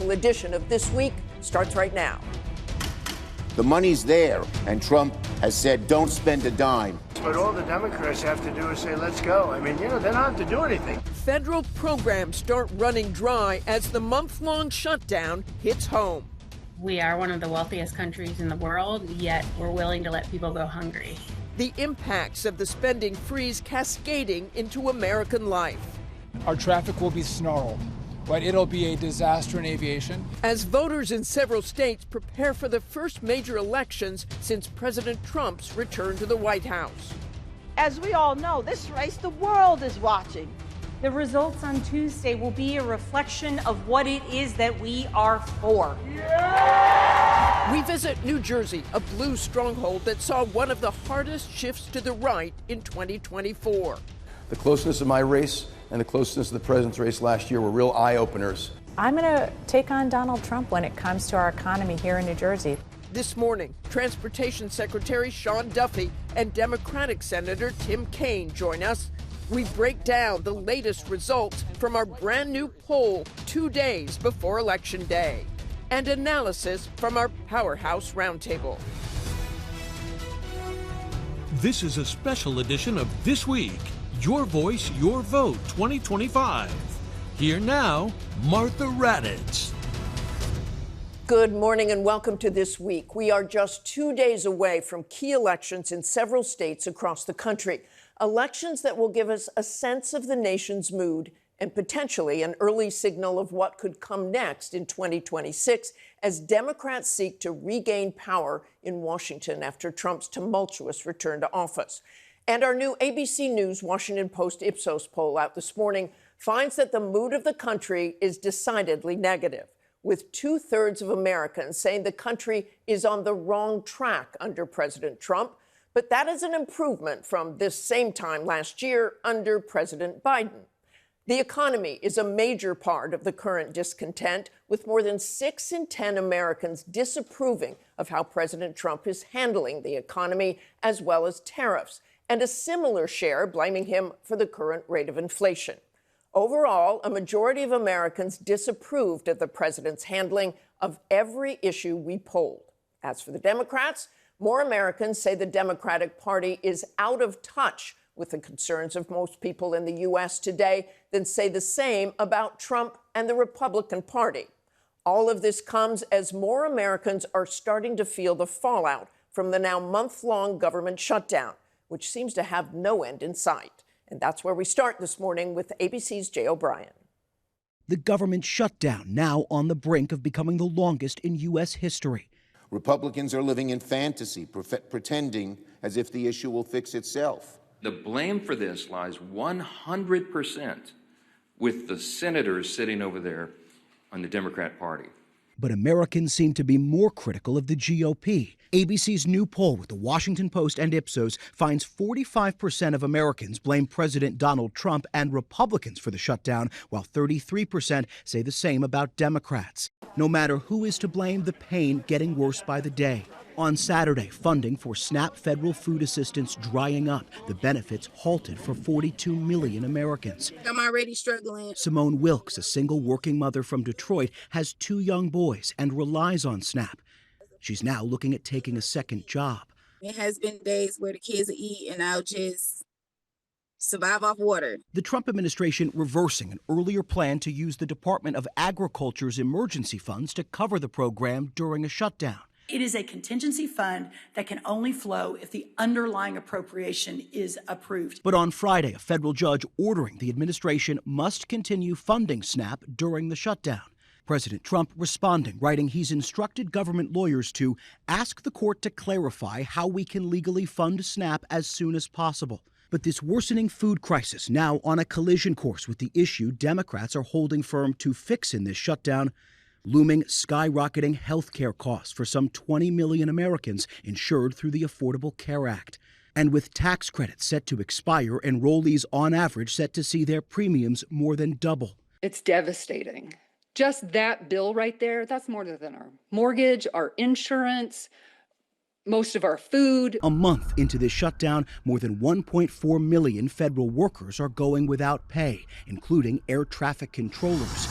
Edition of This Week starts right now. The money's there, and Trump has said don't spend a dime. But all the Democrats have to do is say, let's go. I mean, they don't have to do anything. Federal programs start running dry as the month-long shutdown hits home. We are one of the wealthiest countries in the world, yet we're willing to let people go hungry. The impacts of the spending freeze cascading into American life. Our traffic will be snarled, but it'll be a disaster in aviation. As voters in several states prepare for the first major elections since President Trump's return to the White House. As we all know, this race the world is watching. The results on Tuesday will be a reflection of what it is that we are for. Yeah! We visit New Jersey, a blue stronghold that saw one of the hardest shifts to the right in 2024. The closeness of my race and the closeness of the president's race last year were real eye-openers. I'm going to take on Donald Trump when it comes to our economy here in New Jersey. This morning, Transportation Secretary Sean Duffy and Democratic Senator Tim Kaine join us. We break down the latest results from our brand new poll 2 days before Election Day and analysis from our Powerhouse Roundtable. This is a special edition of This Week, Your Voice, Your Vote 2025. Here now, Martha Raddatz. Good morning and welcome to This Week. We are just 2 days away from key elections in several states across the country. Elections that will give us a sense of the nation's mood and potentially an early signal of what could come next in 2026 as Democrats seek to regain power in Washington after Trump's tumultuous return to office. And our new ABC News Washington Post Ipsos poll out this morning finds that the mood of the country is decidedly negative, with 2/3 of Americans saying the country is on the wrong track under President Trump. But that is an improvement from this same time last year under President Biden. The economy is a major part of the current discontent, with more than 6 in 10 Americans disapproving of how President Trump is handling the economy, as well as tariffs, and a similar share blaming him for the current rate of inflation. Overall, a majority of Americans disapproved of the president's handling of every issue we polled. As for the Democrats, more Americans say the Democratic Party is out of touch with the concerns of most people in the U.S. today than say the same about Trump and the Republican Party. All of this comes as more Americans are starting to feel the fallout from the now month-long government shutdown, which seems to have no end in sight. And that's where we start this morning with ABC's Jay O'Brien. The government shutdown now on the brink of becoming the longest in U.S. history. Republicans are living in fantasy, pretending as if the issue will fix itself. The blame for this lies 100% with the senators sitting over there on the Democrat Party. But Americans seem to be more critical of the GOP. ABC's new poll with the Washington Post and Ipsos finds 45% of Americans blame President Donald Trump and Republicans for the shutdown, while 33% say the same about Democrats. No matter who is to blame, the pain getting worse by the day. On Saturday, funding for SNAP federal food assistance drying up. The benefits halted for 42 million Americans. I'm already struggling. Simone Wilkes, a single working mother from Detroit, has 2 young boys and relies on SNAP. She's now looking at taking a second job. It has been days where the kids eat and I'll just survive off water. The Trump administration reversing an earlier plan to use the Department of Agriculture's emergency funds to cover the program during a shutdown. It is a contingency fund that can only flow if the underlying appropriation is approved. But on Friday, a federal judge ordering the administration must continue funding SNAP during the shutdown. President Trump responding, writing he's instructed government lawyers to ask the court to clarify how we can legally fund SNAP as soon as possible. But this worsening food crisis now on a collision course with the issue Democrats are holding firm to fix in this shutdown, looming skyrocketing health care costs for some 20 million Americans insured through the Affordable Care Act. And with tax credits set to expire, enrollees on average set to see their premiums more than double. It's devastating. Just that bill right there, that's more than our mortgage, our insurance, most of our food. A month into this shutdown, more than 1.4 million federal workers are going without pay, including air traffic controllers.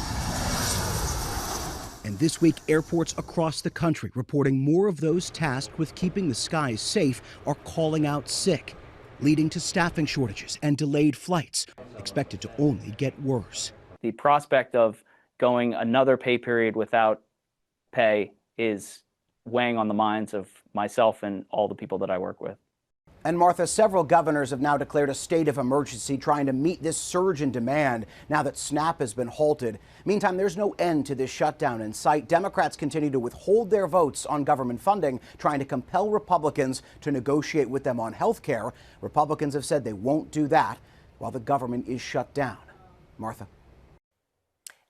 And this week, airports across the country reporting more of those tasked with keeping the skies safe are calling out sick, leading to staffing shortages and delayed flights, expected to only get worse. The prospect of going another pay period without pay is weighing on the minds of myself and all the people that I work with. And Martha, several governors have now declared a state of emergency trying to meet this surge in demand now that SNAP has been halted. Meantime, there's no end to this shutdown in sight. Democrats continue to withhold their votes on government funding, trying to compel Republicans to negotiate with them on health care. Republicans have said they won't do that while the government is shut down. Martha.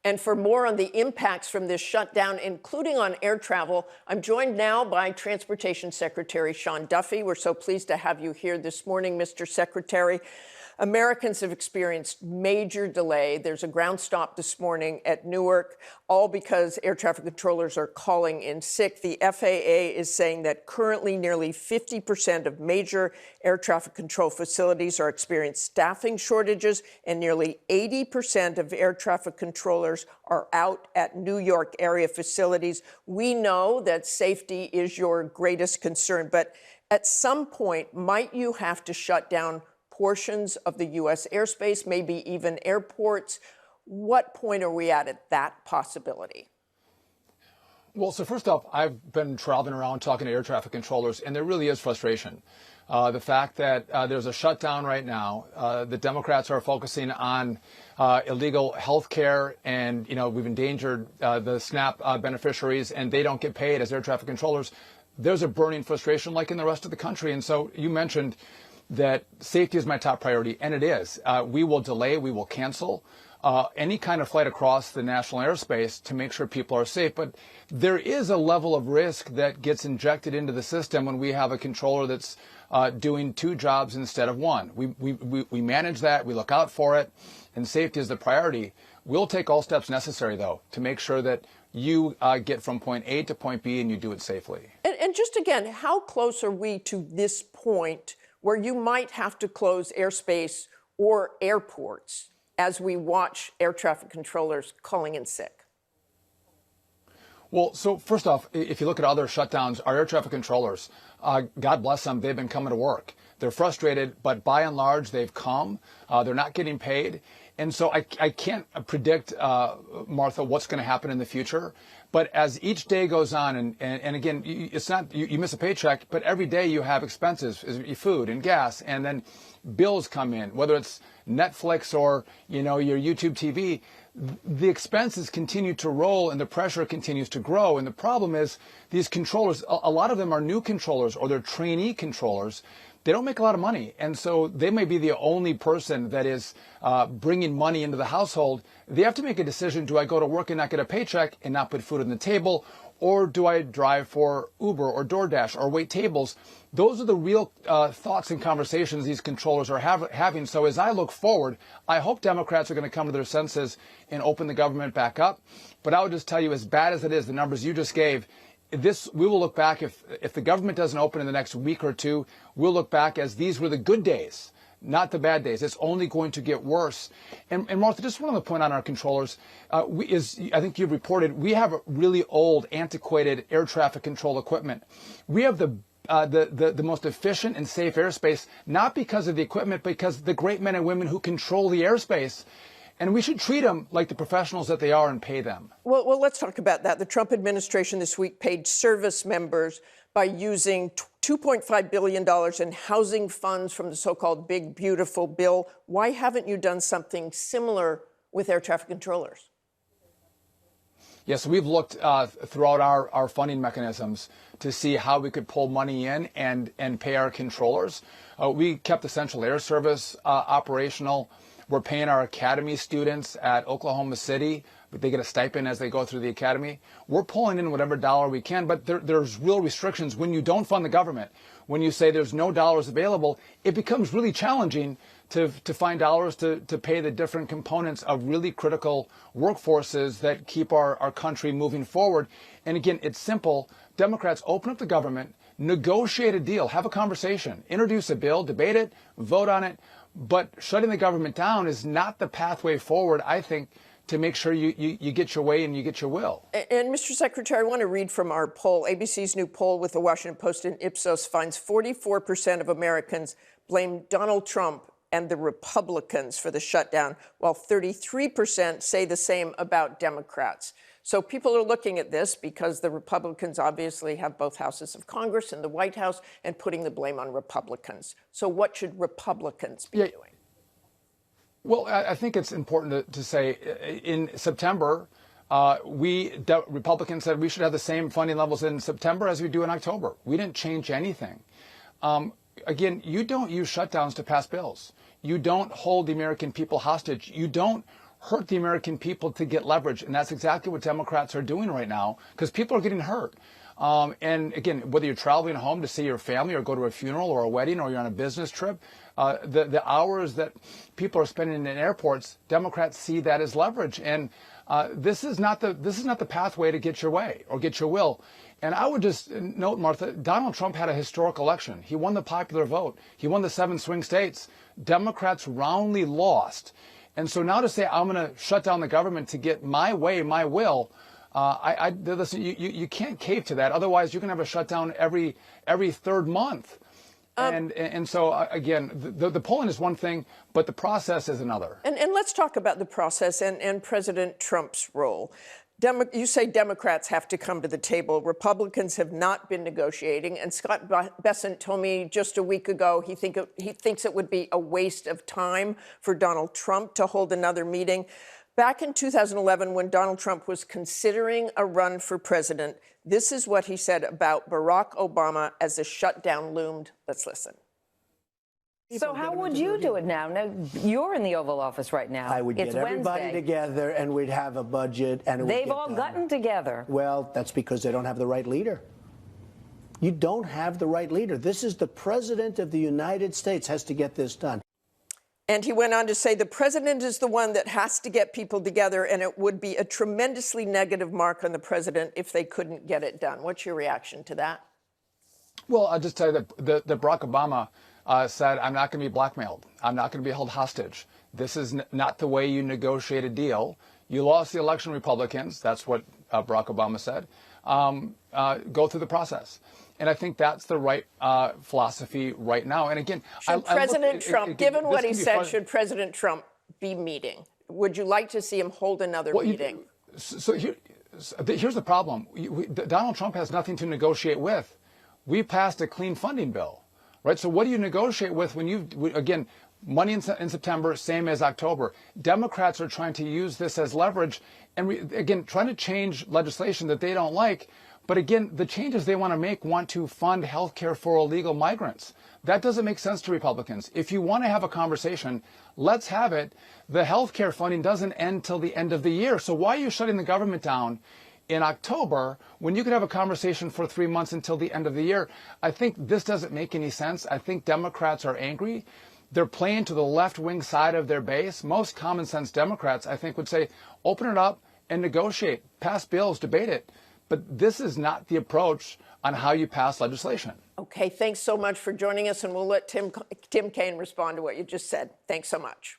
And for more on the impacts from this shutdown, including on air travel, I'm joined now by Transportation Secretary Sean Duffy. We're so pleased to have you here this morning, Mr. Secretary. Americans have experienced major delay. There's a ground stop this morning at Newark, all because air traffic controllers are calling in sick. The FAA is saying that currently nearly 50% of major air traffic control facilities are experiencing staffing shortages, and nearly 80% of air traffic controllers are out at New York area facilities. We know that safety is your greatest concern, but at some point, might you have to shut down portions of the U.S. airspace, maybe even airports? What point are we at that possibility? Well, so first off, I've been traveling around talking to air traffic controllers, and there really is frustration. The fact that there's a shutdown right now, the Democrats are focusing on illegal health care, and, we've endangered the SNAP beneficiaries, and they don't get paid as air traffic controllers. There's a burning frustration like in the rest of the country. And so you mentioned that safety is my top priority, and it is. We will delay, we will cancel any kind of flight across the national airspace to make sure people are safe. But there is a level of risk that gets injected into the system when we have a controller that's doing two jobs instead of one. We manage that, we look out for it, and safety is the priority. We'll take all steps necessary, though, to make sure that you get from point A to point B and you do it safely. And just again, how close are we to this point where you might have to close airspace or airports as we watch air traffic controllers calling in sick? Well, so first off, if you look at other shutdowns, our air traffic controllers, God bless them, they've been coming to work. They're frustrated, but by and large, they've come. They're not getting paid. And so I can't predict, Martha, what's going to happen in the future. But as each day goes on, and again, it's not you miss a paycheck, but every day you have expenses, food and gas, and then bills come in, whether it's Netflix or your YouTube TV. The expenses continue to roll and the pressure continues to grow. And the problem is these controllers, a lot of them are new controllers or they're trainee controllers. They don't make a lot of money. And so they may be the only person that is bringing money into the household. They have to make a decision. Do I go to work and not get a paycheck and not put food on the table? Or do I drive for Uber or DoorDash or wait tables? Those are the real thoughts and conversations these controllers are having. So as I look forward, I hope Democrats are going to come to their senses and open the government back up. But I would just tell you, as bad as it is, the numbers you just gave, we will look back, if the government doesn't open in the next week or two, we'll look back as these were the good days, not the bad days. It's only going to get worse. And Martha, just one other point on our controllers. I think you've reported, we have really old, antiquated air traffic control equipment. We have the most efficient and safe airspace, not because of the equipment, but because the great men and women who control the airspace. And we should treat them like the professionals that they are and pay them. Well, let's talk about that. The Trump administration this week paid service members by using $2.5 billion in housing funds from the so-called Big Beautiful Bill. Why haven't you done something similar with air traffic controllers? Yes, we've looked throughout our funding mechanisms to see how we could pull money in and pay our controllers. We kept Essential Air Service operational. We're paying our academy students at Oklahoma City, but they get a stipend as they go through the academy. We're pulling in whatever dollar we can, but there's real restrictions when you don't fund the government. When you say there's no dollars available, it becomes really challenging to find dollars to pay the different components of really critical workforces that keep our country moving forward. And again, it's simple. Democrats open up the government, negotiate a deal, have a conversation, introduce a bill, debate it, vote on it. But shutting the government down is not the pathway forward, I think, to make sure you get your way and you get your will. And Mr. Secretary, I want to read from our poll. ABC's new poll with the Washington Post and Ipsos finds 44% of Americans blame Donald Trump and the Republicans for the shutdown, while 33% say the same about Democrats. So people are looking at this because the Republicans obviously have both houses of Congress and the White House and putting the blame on Republicans. So what should Republicans be doing? Well, I think it's important to say in September, Republicans said we should have the same funding levels in September as we do in October. We didn't change anything. Again, you don't use shutdowns to pass bills. You don't hold the American people hostage. You don't hurt the American people to get leverage. And that's exactly what Democrats are doing right now, because people are getting hurt. And again, whether you're traveling home to see your family or go to a funeral or a wedding or you're on a business trip, the hours that people are spending in airports, Democrats see that as leverage. And this is not the pathway to get your way or get your will. And I would just note, Martha, Donald Trump had a historic election. He won the popular vote. He won the 7 swing states. Democrats roundly lost. And so now to say I'm going to shut down the government to get my way, my will, listen, you can't cave to that. Otherwise, you're going to have a shutdown every third month. And so, again, the polling is one thing, but the process is another. And let's talk about the process and President Trump's role. You say Democrats have to come to the table. Republicans have not been negotiating. And Scott Bessent told me just a week ago he thinks it would be a waste of time for Donald Trump to hold another meeting. Back in 2011, when Donald Trump was considering a run for president, this is what he said about Barack Obama as the shutdown loomed. Let's listen. So how would you do it now? Now, you're in the Oval Office right now. I would get everybody together and we'd have a budget. And they've all gotten together. Well, that's because they don't have the right leader. You don't have the right leader. This is the President of the United States has to get this done. And he went on to say the president is the one that has to get people together, and it would be a tremendously negative mark on the president if they couldn't get it done. What's your reaction to that? Well, I'll just tell you that Barack Obama said, I'm not going to be blackmailed. I'm not going to be held hostage. This is not the way you negotiate a deal. You lost the election, Republicans. That's what Barack Obama said. Go through the process. And I think that's the right philosophy right now. And again, should President Trump, given what he said, should President Trump be meeting? Would you like to see him hold another meeting? Here's the problem. Donald Trump has nothing to negotiate with. We passed a clean funding bill, right? So what do you negotiate with when again, money in September, same as October. Democrats are trying to use this as leverage and, again, trying to change legislation that they don't like. But again, the changes they want to fund health care for illegal migrants. That doesn't make sense to Republicans. If you want to have a conversation, let's have it. The health care funding doesn't end till the end of the year. So why are you shutting the government down in October when you could have a conversation for 3 months until the end of the year? I think this doesn't make any sense. I think Democrats are angry. They're playing to the left-wing side of their base. Most common sense Democrats, I think, would say, open it up and negotiate, pass bills, debate it. But this is not the approach on how you pass legislation. Okay, thanks so much for joining us, and we'll let Tim Kaine respond to what you just said. Thanks so much.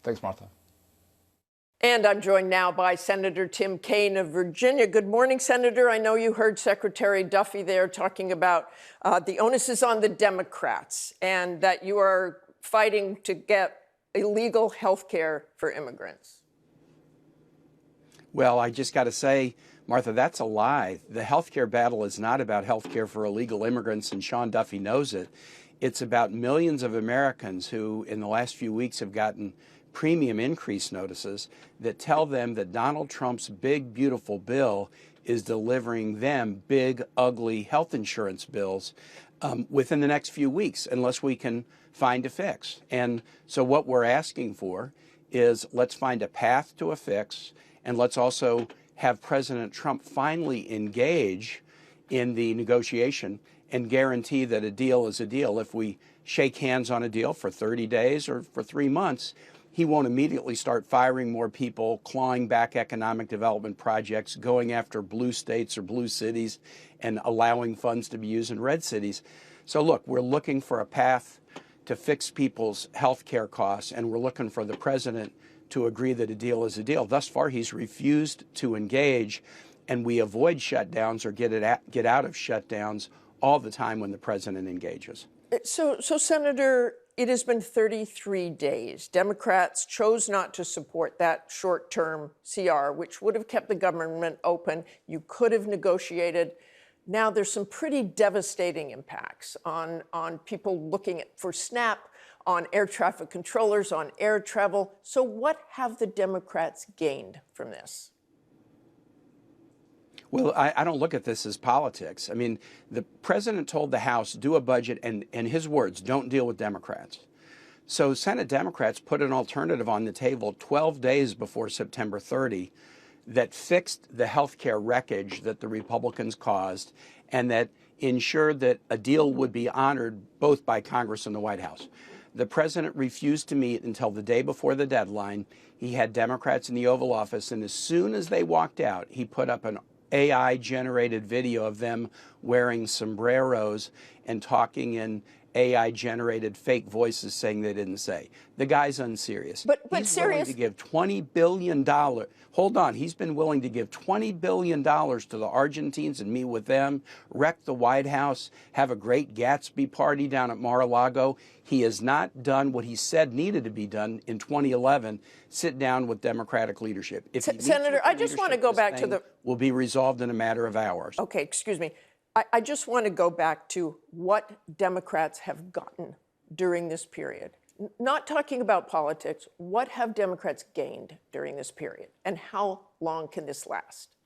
Thanks, Martha. And I'm joined now by Senator Tim Kaine of Virginia. Good morning, Senator. I know you heard Secretary Duffy there talking about the onus is on the Democrats and that you are fighting to get illegal health care for immigrants. Well, I just got to say, Martha, that's a lie. The healthcare battle is not about healthcare for illegal immigrants, and Sean Duffy knows it. It's about millions of Americans who, in the last few weeks, have gotten premium increase notices that tell them that Donald Trump's big, beautiful bill is delivering them big, ugly health insurance bills within the next few weeks, unless we can find a fix. And so what we're asking for is let's find a path to a fix. And let's also have President Trump finally engage in the negotiation and guarantee that a deal is a deal. If we shake hands on a deal for 30 days or for 3 months, he won't immediately start firing more people, clawing back economic development projects, going after blue states or blue cities, and allowing funds to be used in red cities. So look, we're looking for a path to fix people's health care costs, and we're looking for the president to agree that a deal is a deal. Thus far, he's refused to engage, and we avoid shutdowns or get out of shutdowns all the time when the president engages. So, Senator, it has been 33 days. Democrats chose not to support that short-term CR, which would have kept the government open. You could have negotiated. Now there's some pretty devastating impacts on people looking for SNAP, on air traffic controllers, on air travel. So what have the Democrats gained from this? Well, I don't look at this as politics. I mean, the president told the House, do a budget, and his words, don't deal with Democrats. So Senate Democrats put an alternative on the table 12 days before September 30 that fixed the health care wreckage that the Republicans caused and that ensured that a deal would be honored both by Congress and the White House. The president refused to meet until the day before the deadline. He had Democrats in the Oval Office, and as soon as they walked out, he put up an AI-generated video of them wearing sombreros and talking in AI-generated fake voices saying they didn't say. The guy's unserious. But he's serious. willing to give $20 billion. Hold on. He's been willing to give $20 billion to the Argentines and meet with them, wreck the White House, have a great Gatsby party down at Mar-a-Lago. He has not done what he said needed to be done in 2011, sit down with Democratic leadership. If Senator, I just want to go back to the... will be resolved in a matter of hours. Okay, excuse me. I just want to go back to what Democrats have gotten during this period. Not talking about politics, what have Democrats gained during this period? And how long can this last?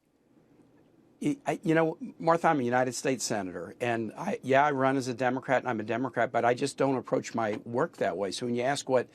You know, Martha, I'm a United States Senator, and I run as a Democrat, and I'm a Democrat, but I just don't approach my work that way. So when you ask what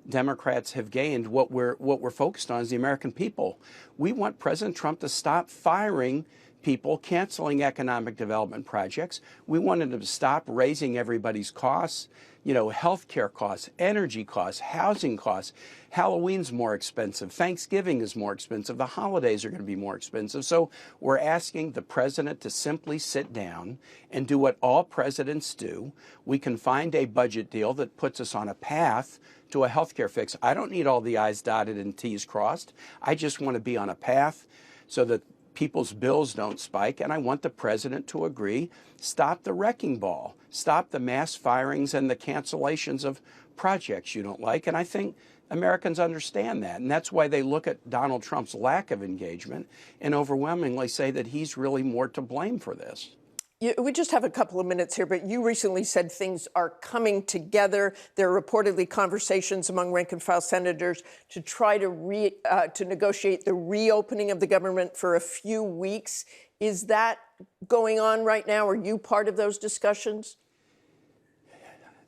Democrats have gained, what we're focused on is the American people. We want President Trump to stop firing people, canceling economic development projects. We wanted them to stop raising everybody's costs, you know, healthcare costs, energy costs, housing costs. Halloween's more expensive. Thanksgiving is more expensive. The holidays are going to be more expensive. So we're asking the president to simply sit down and do what all presidents do. We can find a budget deal that puts us on a path to a healthcare fix. I don't need all the I's dotted and T's crossed. I just want to be on a path so that people's bills don't spike, and I want the president to agree, stop the wrecking ball, stop the mass firings and the cancellations of projects you don't like. And I think Americans understand that, and that's why they look at Donald Trump's lack of engagement and overwhelmingly say that he's really more to blame for this. We just have a couple of minutes here, but you recently said things are coming together. There are reportedly conversations among rank-and-file senators to try to negotiate the reopening of the government for a few weeks. Is that going on right now? Are you part of those discussions?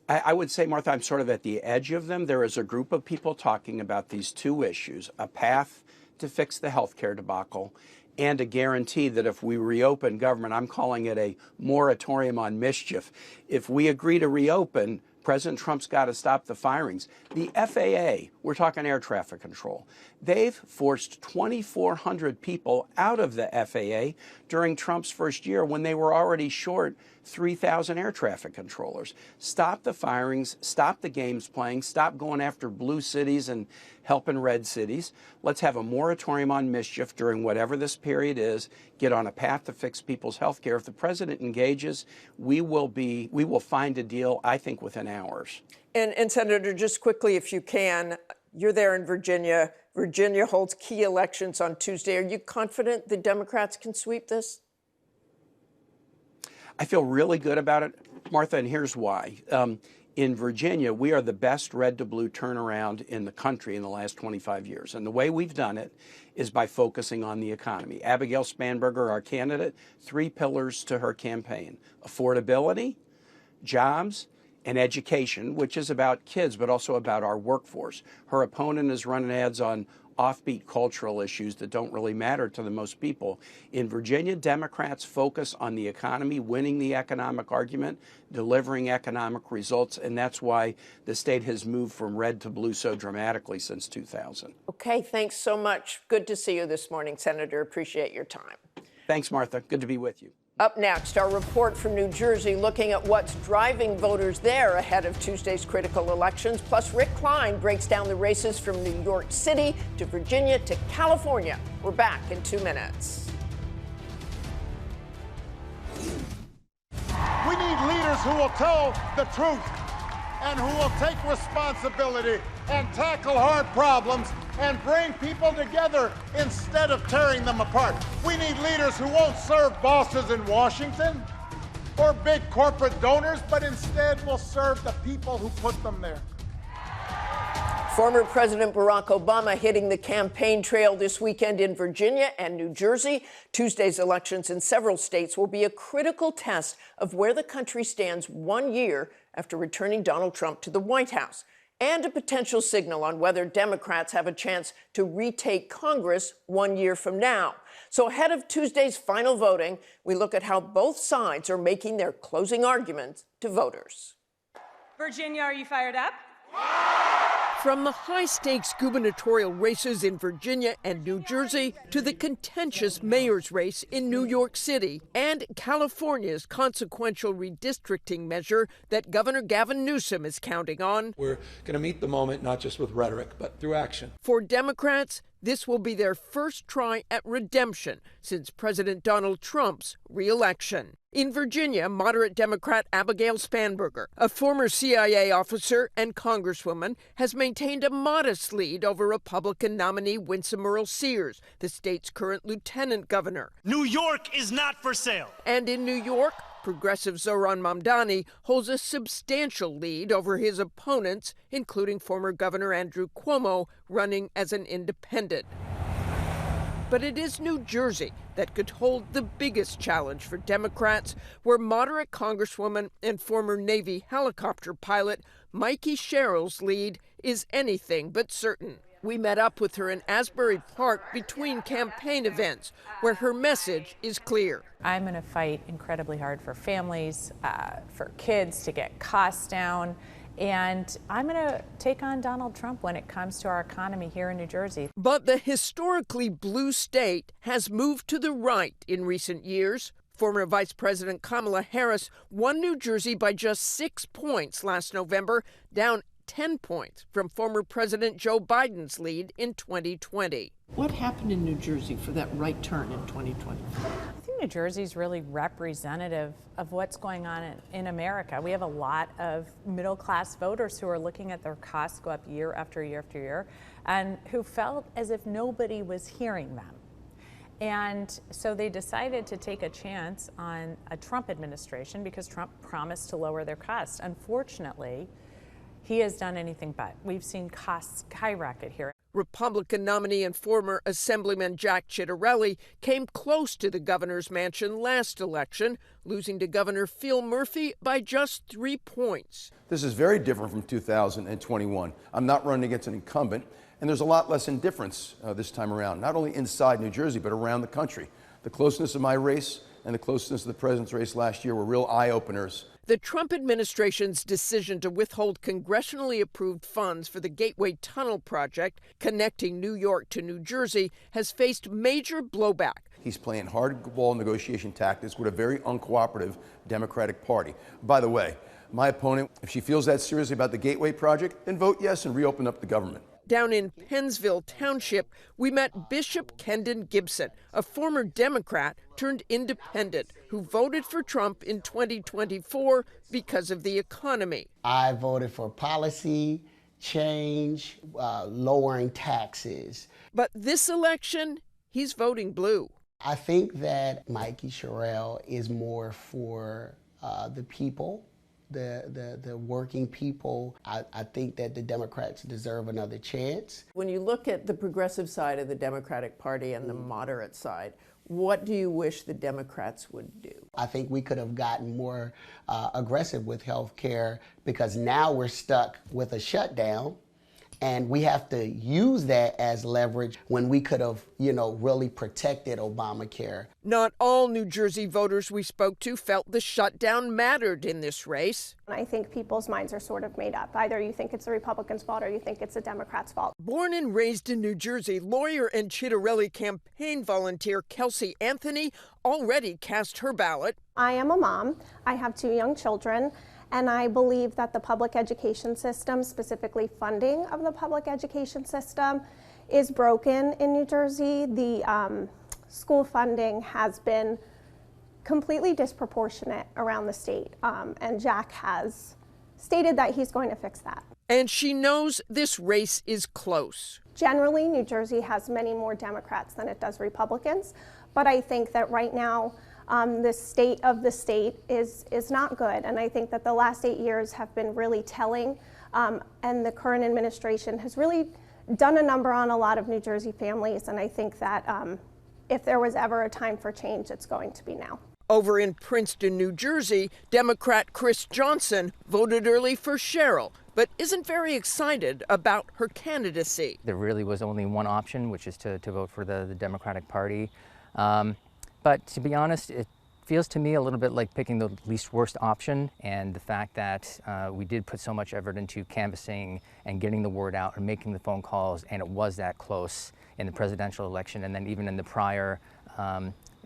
I would say, Martha, I'm sort of at the edge of them. There is a group of people talking about these two issues, a path to fix the health care debacle and a guarantee that if we reopen government, I'm calling it a moratorium on mischief. If we agree to reopen, President Trump's got to stop the firings. The FAA, we're talking air traffic control, they've forced 2,400 people out of the FAA during Trump's first year when they were already short 3,000 air traffic controllers. Stop the firings, stop the games playing, stop going after blue cities and helping red cities. Let's have a moratorium on mischief during whatever this period is, get on a path to fix people's health care. If the president engages, we will find a deal, I think, within hours. And Senator, just quickly, if you can, you're there in Virginia. Virginia holds key elections on Tuesday. Are you confident the Democrats can sweep this? I feel really good about it, Martha, and here's why. In Virginia, we are the best red to blue turnaround in the country in the last 25 years. And the way we've done it is by focusing on the economy. Abigail Spanberger, our candidate, 3 pillars to her campaign: affordability, jobs, and education, which is about kids, but also about our workforce. Her opponent is running ads on offbeat cultural issues that don't really matter to the most people. In Virginia, Democrats focus on the economy, winning the economic argument, delivering economic results, and that's why the state has moved from red to blue so dramatically since 2000. Okay, thanks so much. Good to see you this morning, Senator. Appreciate your time. Thanks, Martha. Good to be with you. Up next, our report from New Jersey looking at what's driving voters there ahead of Tuesday's critical elections. Plus, Rick Klein breaks down the races from New York City to Virginia to California. We're back in 2 minutes. We need leaders who will tell the truth and who will take responsibility and tackle hard problems and bring people together instead of tearing them apart. We need leaders who won't serve bosses in Washington or big corporate donors, but instead will serve the people who put them there. Former President Barack Obama hitting the campaign trail this weekend in Virginia and New Jersey. Tuesday's elections in several states will be a critical test of where the country stands 1 year after returning Donald Trump to the White House, and a potential signal on whether Democrats have a chance to retake Congress 1 year from now. So ahead of Tuesday's final voting, we look at how both sides are making their closing arguments to voters. Virginia, are you fired up? From the high-stakes gubernatorial races in Virginia and New Jersey to the contentious mayor's race in New York City and California's consequential redistricting measure that Governor Gavin Newsom is counting on. We're going to meet the moment not just with rhetoric, but through action. For Democrats, this will be their first try at redemption since President Donald Trump's re-election. In Virginia, moderate Democrat Abigail Spanberger, a former CIA officer and congresswoman, has maintained a modest lead over Republican nominee Winsome Earl-Sears, the state's current lieutenant governor. New York is not for sale. And in New York, progressive Zohran Mamdani holds a substantial lead over his opponents, including former Governor Andrew Cuomo, running as an independent. But it is New Jersey that could hold the biggest challenge for Democrats, where moderate Congresswoman and former Navy helicopter pilot Markey Sherrill's lead is anything but certain. We met up with her in Asbury Park between campaign events, where her message is clear. I'm going to fight incredibly hard for families, for kids to get costs down. And I'm going to take on Donald Trump when it comes to our economy here in New Jersey. But the historically blue state has moved to the right in recent years. Former Vice President Kamala Harris won New Jersey by just 6 points last November, down 10 points from former President Joe Biden's lead in 2020. What happened in New Jersey for that right turn in 2020? I think New Jersey is really representative of what's going on in America. We have a lot of middle-class voters who are looking at their costs go up year after year after year, and who felt as if nobody was hearing them. And so they decided to take a chance on a Trump administration because Trump promised to lower their costs. Unfortunately, he has done anything but. We've seen costs skyrocket here. Republican nominee and former Assemblyman Jack Ciattarelli came close to the governor's mansion last election, losing to Governor Phil Murphy by just 3 points. This is very different from 2021. I'm not running against an incumbent, and there's a lot less indifference this time around, not only inside New Jersey, but around the country. The closeness of my race and the closeness of the president's race last year were real eye-openers. The Trump administration's decision to withhold congressionally approved funds for the Gateway Tunnel project connecting New York to New Jersey has faced major blowback. He's playing hardball negotiation tactics with a very uncooperative Democratic Party. By the way, my opponent, if she feels that seriously about the Gateway project, then vote yes and reopen up the government. Down in Pennsville Township, we met Bishop Kendon Gibson, a former Democrat turned independent who voted for Trump in 2024 because of the economy. I voted for policy change, lowering taxes. But this election, he's voting blue. I think that Markey Sherrill is more for the people. The working people. I think that the Democrats deserve another chance. When you look at the progressive side of the Democratic Party and the moderate side, what do you wish the Democrats would do? I think we could have gotten more aggressive with health care, because now we're stuck with a shutdown And we have to use that as leverage when we could have, really protected Obamacare. Not all New Jersey voters we spoke to felt the shutdown mattered in this race. I think people's minds are sort of made up. Either you think it's the Republicans' fault or you think it's the Democrats' fault. Born and raised in New Jersey, lawyer and Chitterelli campaign volunteer Kelsey Anthony already cast her ballot. I am a mom. I have 2 young children. And I believe that the public education system, specifically funding of the public education system, is broken in New Jersey. The school funding has been completely disproportionate around the state. And Jack has stated that he's going to fix that. And she knows this race is close. Generally, New Jersey has many more Democrats than it does Republicans. But I think that right now, the state of the state is not good. And I think that the last 8 years have been really telling. And the current administration has really done a number on a lot of New Jersey families. And I think that if there was ever a time for change, it's going to be now. Over in Princeton, New Jersey, Democrat Chris Johnson voted early for Cheryl, but isn't very excited about her candidacy. There really was only one option, which is to vote for the Democratic Party. But to be honest, it feels to me a little bit like picking the least worst option, and the fact that we did put so much effort into canvassing and getting the word out and making the phone calls, and it was that close in the presidential election and then even in the prior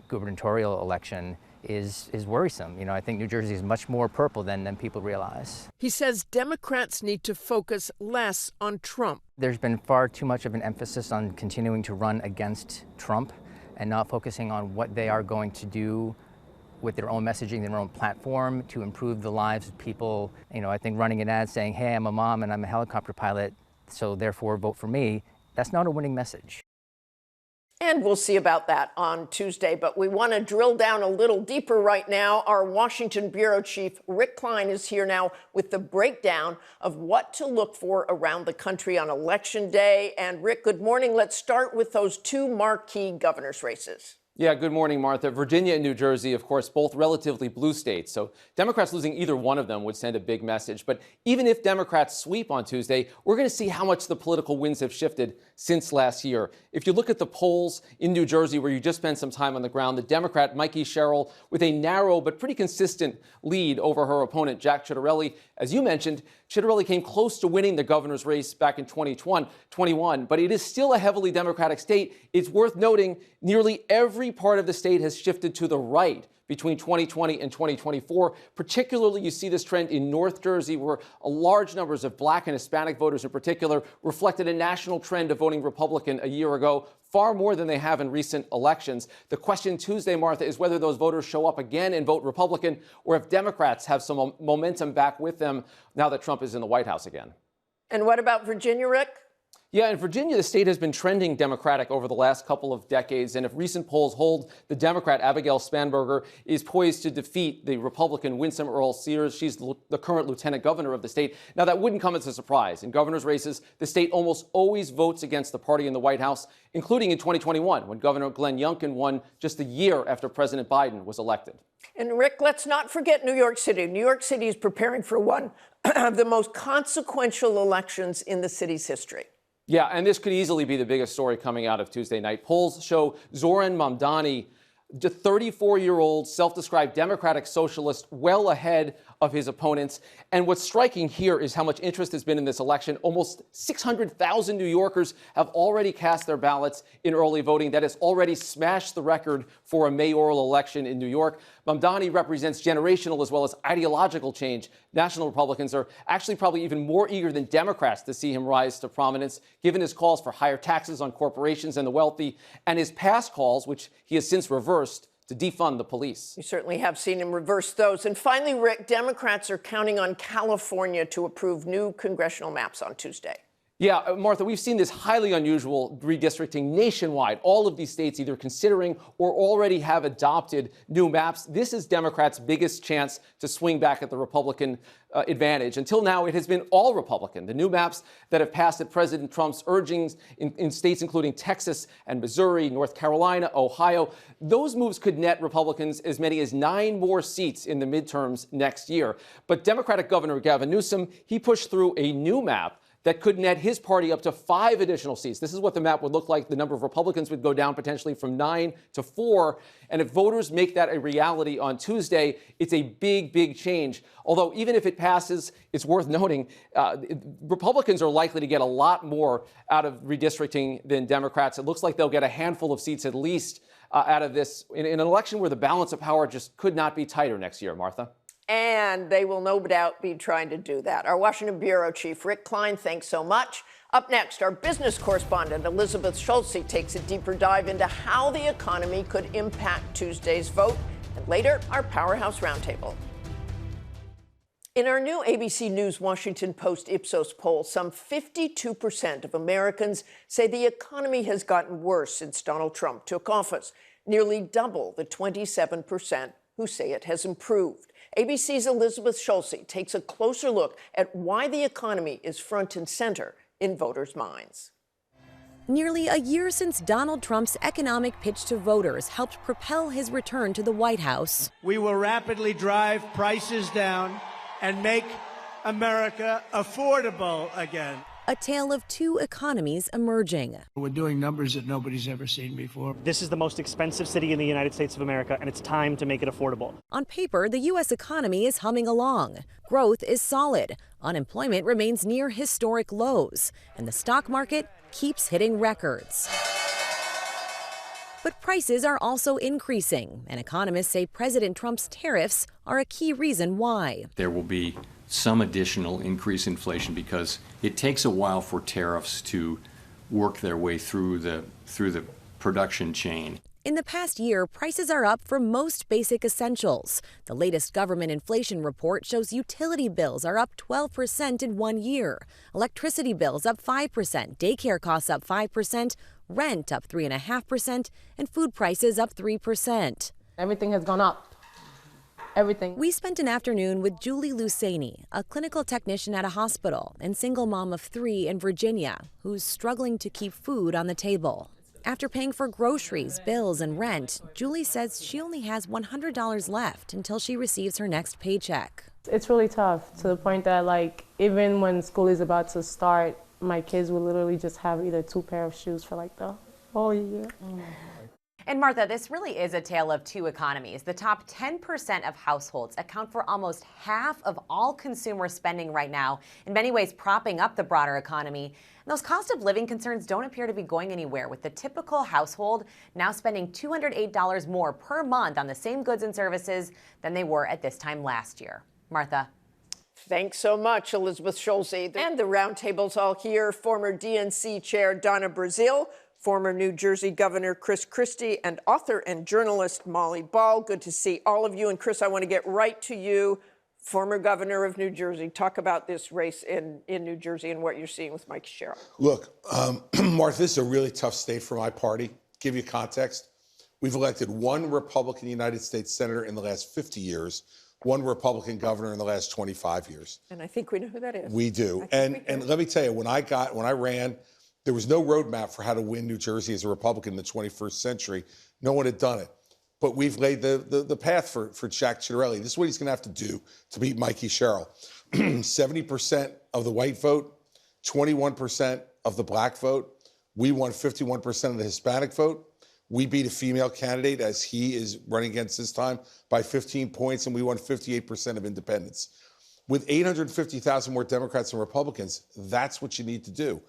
gubernatorial election is worrisome. I think New Jersey is much more purple than people realize. He says Democrats need to focus less on Trump. There's been far too much of an emphasis on continuing to run against Trump and not focusing on what they are going to do with their own messaging, their own platform to improve the lives of people. I think running an ad saying, hey, I'm a mom and I'm a helicopter pilot, so therefore vote for me, that's not a winning message. And we'll see about that on Tuesday. But we want to drill down a little deeper right now. Our Washington bureau chief, Rick Klein, is here now with the breakdown of what to look for around the country on Election Day. And Rick, good morning. Let's start with those 2 marquee governor's races. Yeah, good morning, Martha. Virginia and New Jersey, of course, both relatively blue states. So Democrats losing either one of them would send a big message. But even if Democrats sweep on Tuesday, we're going to see how much the political winds have shifted since last year. If you look at the polls in New Jersey, where you just spent some time on the ground, the Democrat Markey with a narrow but pretty consistent lead over her opponent, Jack Chitterelli. As you mentioned, Chitterelli came close to winning the governor's race back in 2021, but it is still a heavily Democratic state. It's worth noting nearly every part of the state has shifted to the right between 2020 and 2024. Particularly, you see this trend in North Jersey, where large numbers of Black and Hispanic voters in particular reflected a national trend of voting Republican a year ago, far more than they have in recent elections. The question Tuesday, Martha, is whether those voters show up again and vote Republican, or if Democrats have some momentum back with them now that Trump is in the White House again. And what about Virginia, Rick? Yeah, in Virginia, the state has been trending Democratic over the last couple of decades. And if recent polls hold, the Democrat Abigail Spanberger is poised to defeat the Republican Winsome Earl Sears. She's the current lieutenant governor of the state. Now, that wouldn't come as a surprise. In governor's races, the state almost always votes against the party in the White House, including in 2021, when Governor Glenn Youngkin won just a year after President Biden was elected. And Rick, let's not forget New York City. New York City is preparing for one of the most consequential elections in the city's history. Yeah, and this could easily be the biggest story coming out of Tuesday night. Polls show Zoran Mamdani, the 34-year-old self-described democratic socialist, well ahead of his opponents. And what's striking here is how much interest has been in this election. Almost 600,000 New Yorkers have already cast their ballots in early voting. That has already smashed the record for a mayoral election in New York. Mamdani represents generational as well as ideological change. National Republicans are actually probably even more eager than Democrats to see him rise to prominence, given his calls for higher taxes on corporations and the wealthy, and his past calls, which he has since reversed, to defund the police. You certainly have seen him reverse those. And finally, Rick, Democrats are counting on California to approve new congressional maps on Tuesday. Yeah, Martha, we've seen this highly unusual redistricting nationwide. All of these states either considering or already have adopted new maps. This is Democrats' biggest chance to swing back at the Republican advantage. Until now, it has been all Republican. The new maps that have passed at President Trump's urgings in states including Texas and Missouri, North Carolina, Ohio, those moves could net Republicans as many as 9 more seats in the midterms next year. But Democratic Governor Gavin Newsom, he pushed through a new map that could net his party up to 5 additional seats. This is what the map would look like. The number of Republicans would go down potentially from 9 to 4. And if voters make that a reality on Tuesday, it's a big, big change. Although even if it passes, it's worth noting, Republicans are likely to get a lot more out of redistricting than Democrats. It looks like they'll get a handful of seats at least out of this in an election where the balance of power just could not be tighter next year, Martha. And they will no doubt be trying to do that. Our Washington bureau chief, Rick Klein, thanks so much. Up next, our business correspondent, Elizabeth Schulze, takes a deeper dive into how the economy could impact Tuesday's vote. And later, our Powerhouse Roundtable. In our new ABC News Washington Post Ipsos poll, some 52% of Americans say the economy has gotten worse since Donald Trump took office, nearly double the 27% who say it has improved. ABC's Elizabeth Schulze takes a closer look at why the economy is front and center in voters' minds. Nearly a year since Donald Trump's economic pitch to voters helped propel his return to the White House. We will rapidly drive prices down and make America affordable again. A tale of two economies emerging. We're doing numbers that nobody's ever seen before. This is the most expensive city in the United States of America, and it's time to make it affordable. On paper, the U.S. economy is humming along. Growth is solid. Unemployment remains near historic lows. And the stock market keeps hitting records. But prices are also increasing, and economists say President Trump's tariffs are a key reason why. There will be some additional increase in inflation because it takes a while for tariffs to work their way through the production chain. In the past year, prices are up for most basic essentials. The latest government inflation report shows utility bills are up 12% in 1 year, electricity bills up 5%, daycare costs up 5%, rent up 3.5%, and food prices up 3%. Everything has gone up. Everything. We spent an afternoon with Julie Luceni, a clinical technician at a hospital and single mom of 3 in Virginia, who's struggling to keep food on the table. After paying for groceries, bills, and rent, Julie says she only has $100 left until she receives her next paycheck. It's really tough to the point that, like, even when school is about to start, my kids will literally just have either 2 pairs of shoes for like the whole year. And Martha, this really is a tale of two economies. The top 10% of households account for almost half of all consumer spending right now, in many ways propping up the broader economy. And those cost of living concerns don't appear to be going anywhere, with the typical household now spending $208 more per month on the same goods and services than they were at this time last year. Martha. Thanks so much, Elizabeth Schulze. And the roundtable's all here. Former DNC Chair Donna Brazile, former New Jersey Governor Chris Christie, and author and journalist Molly Ball. Good to see all of you. And Chris, I want to get right to you, former governor of New Jersey. Talk about this race in New Jersey and what you're seeing with Markey Sherrill. Look, Martha, this is a really tough state for my party. Give you context. We've elected 1 Republican United States Senator in the last 50 years, 1 Republican governor in the last 25 years. And I think we know who that is. We do. And let me tell you, when I ran, there was no roadmap for how to win New Jersey as a Republican in the 21st century. No one had done it. But we've laid the path for Jack Ciattarelli. This is what he's going to have to do to beat Markey Sherrill. 70% of the white vote, 21% of the black vote. We won 51% of the Hispanic vote. We beat a female candidate, as he is running against this time, by 15 points, and we won 58% of independents. With 850,000 more Democrats and Republicans, that's what you need to do.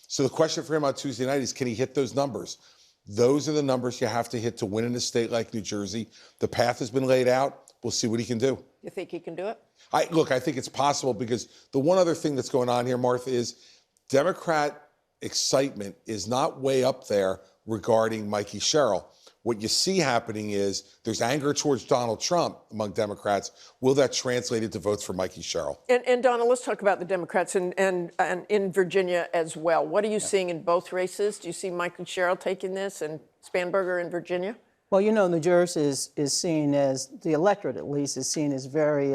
So the question for him on Tuesday night is, can he hit those numbers? Those are the numbers you have to hit to win in a state like New Jersey. The path has been laid out. We'll see what he can do. You think he can do it? I think it's possible, because the one other thing that's going on here, Martha, is Democrat excitement is not way up there regarding Markey Sherrill. What you see happening is there's anger towards Donald Trump among Democrats. Will that translate into votes for Markey Sherrill? And Donna, let's talk about the Democrats and in Virginia as well. What are you seeing in both races? Do you see Markey Sherrill taking this and Spanberger in Virginia? Well, you know, New Jersey is seen as, the electorate at least, is seen as very,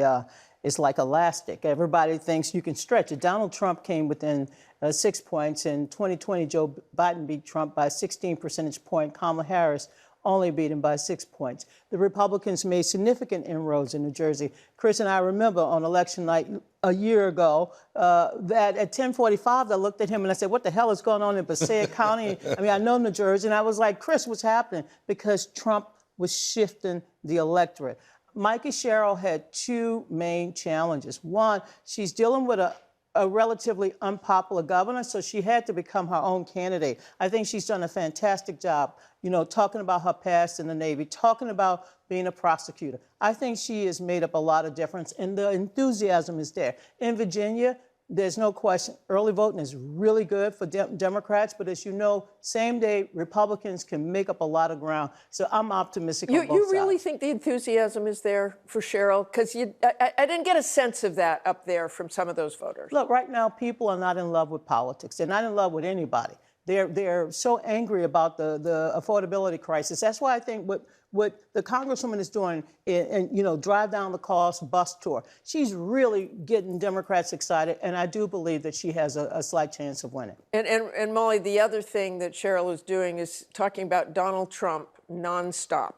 it's like elastic. Everybody thinks you can stretch it. Donald Trump came within 6 points. In 2020, Joe Biden beat Trump by 16 percentage points. Kamala Harris only beat him by 6 points. The Republicans made significant inroads in New Jersey. Chris and I remember on election night a year ago, that at 10:45, I looked at him and I said, what the hell is going on in Passaic County? I mean, I know New Jersey, and I was like, Chris, what's happening? Because Trump was shifting the electorate. Markey Sherrill had two main challenges. One, she's dealing with a relatively unpopular governor, so she had to become her own candidate. I think she's done a fantastic job, you know, talking about her past in the Navy, talking about being a prosecutor. I think she has made up a lot of difference, and the enthusiasm is there. In Virginia, there's no question, early voting is really good for Democrats, but as you know, same day, Republicans can make up a lot of ground. So I'm optimistic on both sides. You really think the enthusiasm is there for Sherrill? Because I didn't get a sense of that up there from some of those voters. Look, right now, people are not in love with politics. They're not in love with anybody. They're so angry about the affordability crisis. That's why I think what the Congresswoman is doing, and you know, drive down the cost bus tour, she's really getting Democrats excited, and I do believe that she has a slight chance of winning. And Molly, the other thing that Sherrill is doing is talking about Donald Trump nonstop.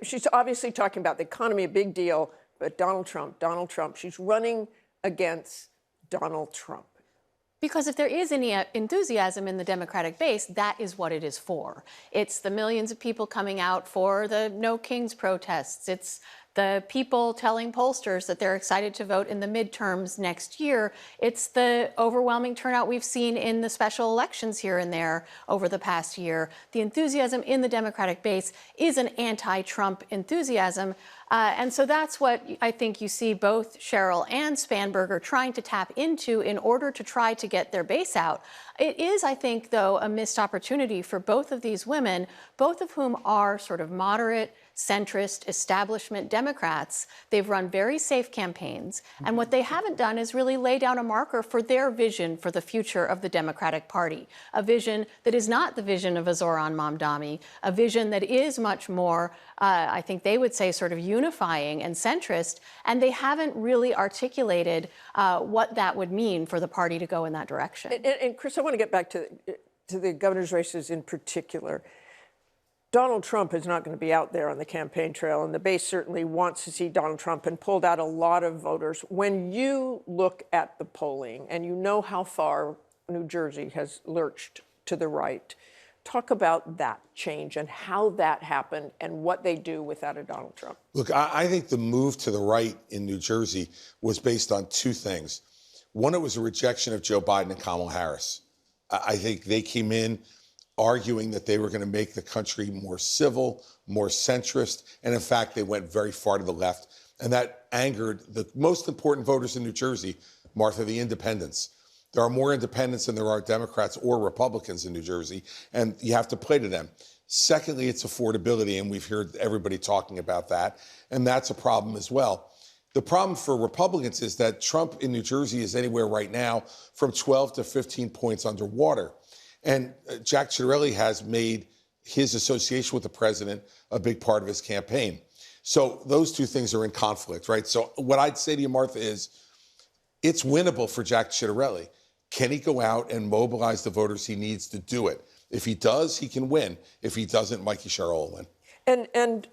She's obviously talking about the economy, a big deal, but Donald Trump. She's running against Donald Trump. Because if there is any enthusiasm in the Democratic base, that is what it is for. It's the millions of people coming out for the No Kings protests. It's the people telling pollsters that they're excited to vote in the midterms next year. It's the overwhelming turnout we've seen in the special elections here and there over the past year. The enthusiasm in the Democratic base is an anti-Trump enthusiasm. And so that's what I think you see both Sherrill and Spanberger trying to tap into in order to try to get their base out. It is, I think, though, a missed opportunity for both of these women, both of whom are sort of moderate, centrist, establishment Democrats. They've run very safe campaigns. And what they haven't done is really lay down a marker for their vision for the future of the Democratic Party, a vision that is not the vision of a Zoran Mamdani, a vision that is much more, I think they would say, sort of unifying and centrist. And they haven't really articulated what that would mean for the party to go in that direction. And Chris, I want to get back to the governor's races in particular. Donald Trump is not going to be out there on the campaign trail, and the base certainly wants to see Donald Trump and pulled out a lot of voters. When you look at the polling and you know how far New Jersey has lurched to the right, talk about that change and how that happened and what they do without a Donald Trump. Look, I think the move to the right in New Jersey was based on two things. One, it was a rejection of Joe Biden and Kamala Harris. I think they came in arguing that they were going to make the country more civil, more centrist, and in fact, they went very far to the left. And that angered the most important voters in New Jersey, Martha, the independents. There are more independents than there are Democrats or Republicans in New Jersey, and you have to play to them. Secondly, it's affordability, and we've heard everybody talking about that, and that's a problem as well. The problem for Republicans is that Trump in New Jersey is anywhere right now from 12 to 15 points underwater. And Jack Ciattarelli has made his association with the president a big part of his campaign. So those two things are in conflict, right? So what I'd say to you, Martha, is it's winnable for Jack Ciattarelli. Can he go out and mobilize the voters he needs to do it? If he does, he can win. If he doesn't, Markey Sherrill will win. And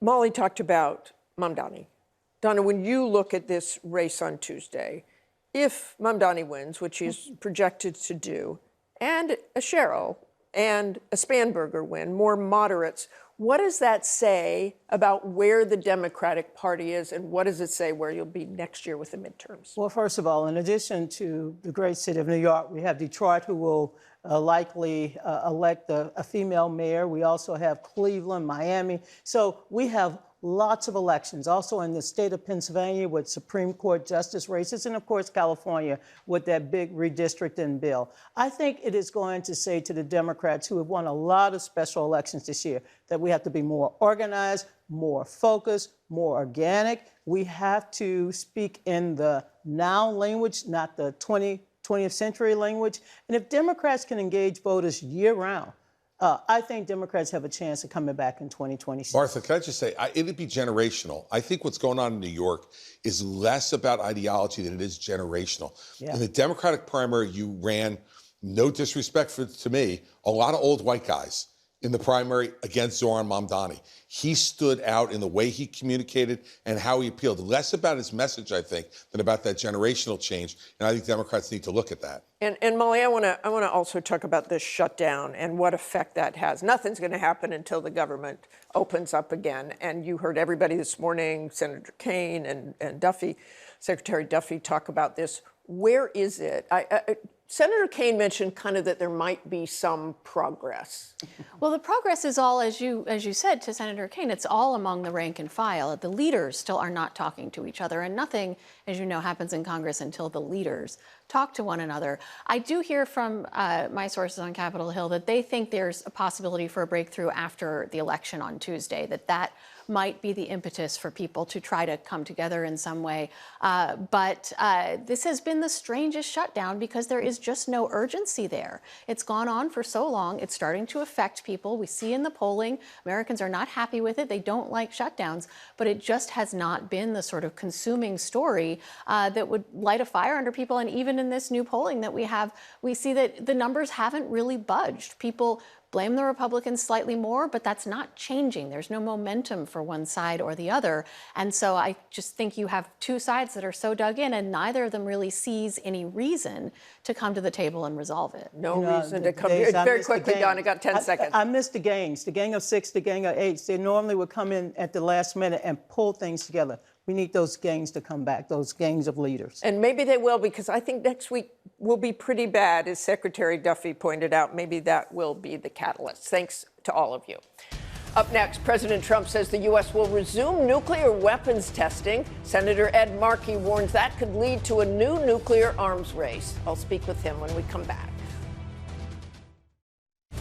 Molly talked about Mamdani. Donna, when you look at this race on Tuesday, if Mamdani wins, which he's projected to do, and a Sherrill and a Spanberger win, more moderates, what does that say about where the Democratic Party is, and what does it say where you'll be next year with the midterms? Well, first of all, in addition to the great city of New York, we have Detroit, who will likely elect a female mayor. We also have Cleveland, Miami. So we have lots of elections. Also in the state of Pennsylvania with Supreme Court justice races, and of course California with that big redistricting bill. I think it is going to say to the Democrats, who have won a lot of special elections this year, that we have to be more organized, more focused, more organic. We have to speak in the now language, not the 20th century language. And if Democrats can engage voters year-round, I think Democrats have a chance of coming back in 2026. Martha, can I just say, it'd be generational. I think what's going on in New York is less about ideology than it is generational. Yeah. In the Democratic primary you ran, no disrespect to me, a lot of old white guys. in the primary against Zoran Mamdani. He stood out in the way he communicated and how he appealed. Less about his message, I think, than about that generational change. And I think Democrats need to look at that. And Molly, I want to also talk about this shutdown and what effect that has. Nothing's going to happen until the government opens up again. And you heard everybody this morning, Senator Kaine and Duffy, Secretary Duffy, talk about this. Where is it? Senator Kaine mentioned kind of that there might be some progress. Well, the progress is all, as you said to Senator Kaine, it's all among the rank and file. The leaders still are not talking to each other, and nothing, as you know, happens in Congress until the leaders talk to one another. I do hear from my sources on Capitol Hill that they think there's a possibility for a breakthrough after the election on Tuesday, that might be the impetus for people to try to come together in some way. But this has been the strangest shutdown because there is just no urgency there. It's gone on for so long. It's starting to affect people. We see in the polling, Americans are not happy with it. They don't like shutdowns, but it just has not been the sort of consuming story that would light a fire under people. And even in this new polling that we have, we see that the numbers haven't really budged. People blame the Republicans slightly more, but that's not changing. There's no momentum for one side or the other. And so I just think you have two sides that are so dug in, and neither of them really sees any reason to come to the table and resolve it. No reason to come here. Very quickly, Donna, got 10 seconds. I missed the gangs, the gang of six, the gang of eight. They normally would come in at the last minute and pull things together. We need those gangs to come back, those gangs of leaders. And maybe they will, because I think next week will be pretty bad, as Secretary Duffy pointed out. Maybe that will be the catalyst. Thanks to all of you. Up next, President Trump says the U.S. will resume nuclear weapons testing. Senator Ed Markey warns that could lead to a new nuclear arms race. I'll speak with him when we come back.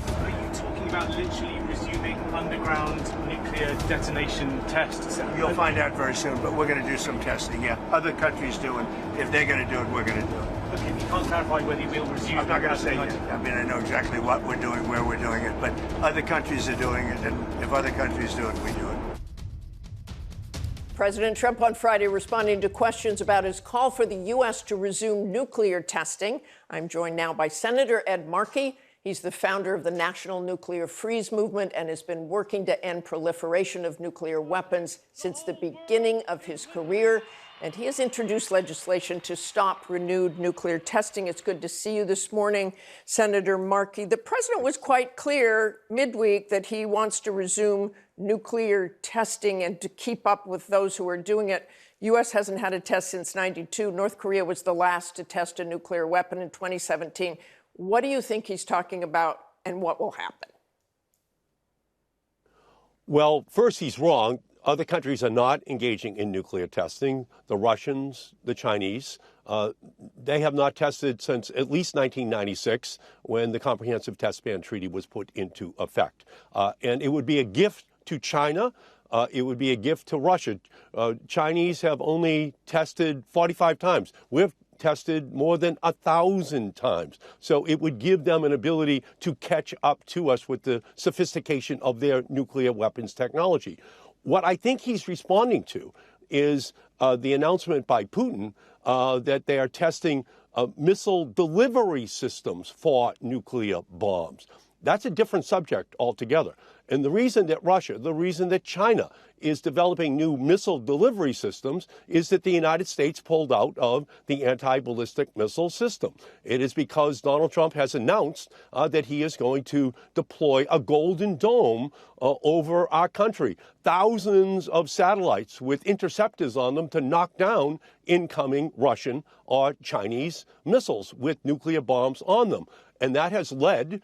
Are you talking about literally resuming underground nuclear detonation tests? You'll find out very soon, but we're going to do some testing, yeah. Other countries do it. If they're going to do it, we're going to do it. Okay, you can't clarify whether you will resume. I'm not going to say yet. I mean, I know exactly what we're doing, where we're doing it, but other countries are doing it, and if other countries do it, we do it. President Trump on Friday responding to questions about his call for the U.S. to resume nuclear testing. I'm joined now by Senator Ed Markey. He's the founder of the National Nuclear Freeze Movement and has been working to end proliferation of nuclear weapons since the beginning of his career. And he has introduced legislation to stop renewed nuclear testing. It's good to see you this morning, Senator Markey. The president was quite clear midweek that he wants to resume nuclear testing and to keep up with those who are doing it. U.S. hasn't had a test since '92. North Korea was the last to test a nuclear weapon in 2017. What do you think he's talking about, and what will happen? Well, first, he's wrong. Other countries are not engaging in nuclear testing. The Russians, the Chinese, they have not tested since at least 1996, when the Comprehensive Test Ban Treaty was put into effect. And it would be a gift to China. It would be a gift to Russia. Chinese have only tested 45 times. We've tested more than 1,000 times. So it would give them an ability to catch up to us with the sophistication of their nuclear weapons technology. What I think he's responding to is the announcement by Putin that they are testing missile delivery systems for nuclear bombs. That's a different subject altogether. And the reason that Russia, the reason that China is developing new missile delivery systems is that the United States pulled out of the anti-ballistic missile system. It is because Donald Trump has announced that he is going to deploy a golden dome over our country. Thousands of satellites with interceptors on them to knock down incoming Russian or Chinese missiles with nuclear bombs on them. And that has led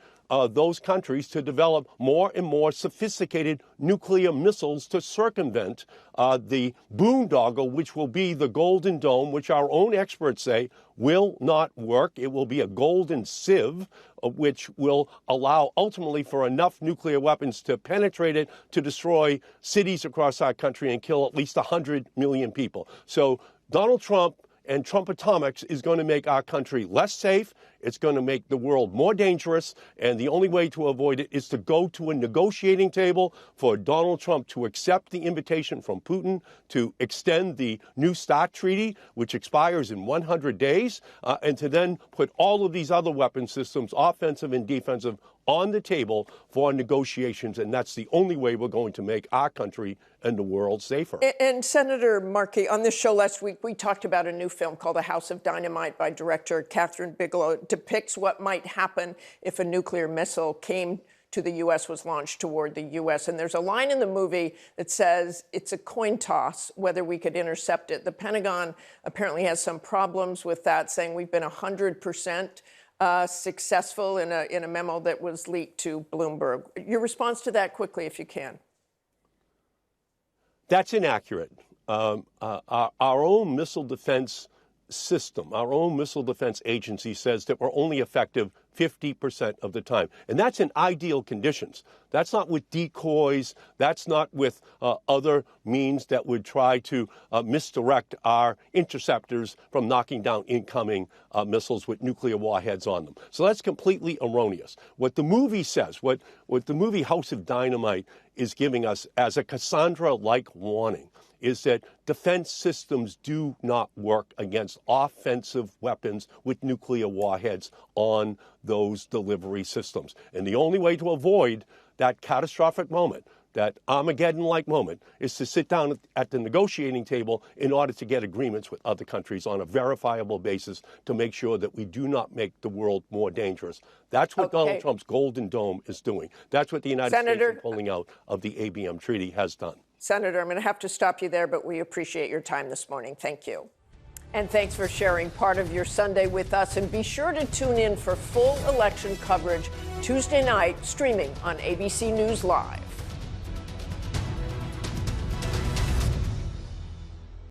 those countries to develop more and more sophisticated nuclear missiles to circumvent the boondoggle, which will be the Golden Dome, which our own experts say will not work. It will be a golden sieve, which will allow ultimately for enough nuclear weapons to penetrate it, to destroy cities across our country and kill at least 100 million people. So Donald Trump and Trump Atomics is going to make our country less safe. It's going to make the world more dangerous, and the only way to avoid it is to go to a negotiating table for Donald Trump to accept the invitation from Putin to extend the New START treaty, which expires in 100 days, and to then put all of these other weapon systems, offensive and defensive, on the table for negotiations, and that's the only way we're going to make our country and the world safer. And Senator Markey, on this show last week, we talked about a new film called A House of Dynamite by director Catherine Bigelow. It depicts what might happen if a nuclear missile came to the U.S., was launched toward the U.S. And there's a line in the movie that says it's a coin toss whether we could intercept it. The Pentagon apparently has some problems with that, saying we've been 100% successful in a memo that was leaked to Bloomberg. Your response to that quickly, if you can. That's inaccurate. Our own missile defense system, our own missile defense agency says that we're only effective 50% of the time. And that's in ideal conditions. That's not with decoys. That's not with other means that would try to misdirect our interceptors from knocking down incoming missiles with nuclear warheads on them. So that's completely erroneous. What the movie says, what the movie House of Dynamite is giving us as a Cassandra-like warning, is that defense systems do not work against offensive weapons with nuclear warheads on those delivery systems. And the only way to avoid that catastrophic moment, that Armageddon-like moment, is to sit down at the negotiating table in order to get agreements with other countries on a verifiable basis to make sure that we do not make the world more dangerous. That's what Donald Trump's Golden Dome is doing. That's what the United States in pulling out of the ABM treaty has done. Senator, I'm going to have to stop you there, but we appreciate your time this morning. Thank you. And thanks for sharing part of your Sunday with us. And be sure to tune in for full election coverage Tuesday night, streaming on ABC News Live.